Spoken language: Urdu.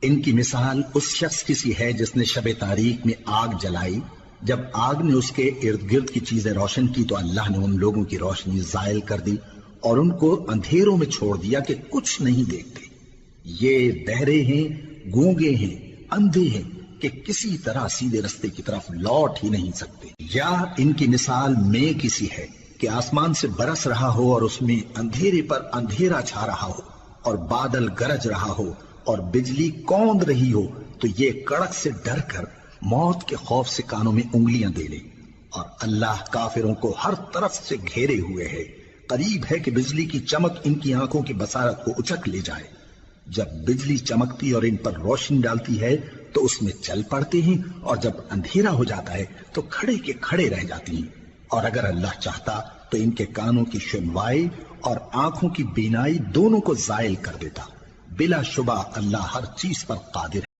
ان کی مثال اس شخص کی سی ہے جس نے شب تاریک میں آگ جلائی، جب آگ نے اس کے ارد گرد کی چیزیں روشن کی تو اللہ نے ان لوگوں کی روشنی زائل کر دی اور ان کو اندھیروں میں چھوڑ دیا کہ کچھ نہیں دیکھتے۔ یہ بہرے ہیں، گونگے ہیں، اندھے ہیں کہ کسی طرح سیدھے رستے کی طرف لوٹ ہی نہیں سکتے۔ یا ان کی مثال میں کسی ہے کہ آسمان سے برس رہا ہو اور اس میں اندھیرے پر اندھیرا چھا رہا ہو اور بادل گرج رہا ہو اور بجلی کوند رہی ہو تو یہ کڑک سے ڈر کر موت کے خوف سے کانوں میں انگلیاں دے لے۔ اور اللہ کافروں کو ہر طرف سے گھیرے ہوئے ہے، قریب ہے کہ بجلی کی چمک ان کی آنکھوں کی بصارت کو اچک لے جائے۔ جب بجلی چمکتی اور ان پر روشنی ڈالتی ہے تو اس میں چل پڑتے ہیں، اور جب اندھیرا ہو جاتا ہے تو کھڑے کے کھڑے رہ جاتی ہیں۔ اور اگر اللہ چاہتا تو ان کے کانوں کی سنوائی اور آنکھوں کی بینائی دونوں کو زائل کر دیتا۔ بلا شبہ اللہ ہر چیز پر قادر ہے۔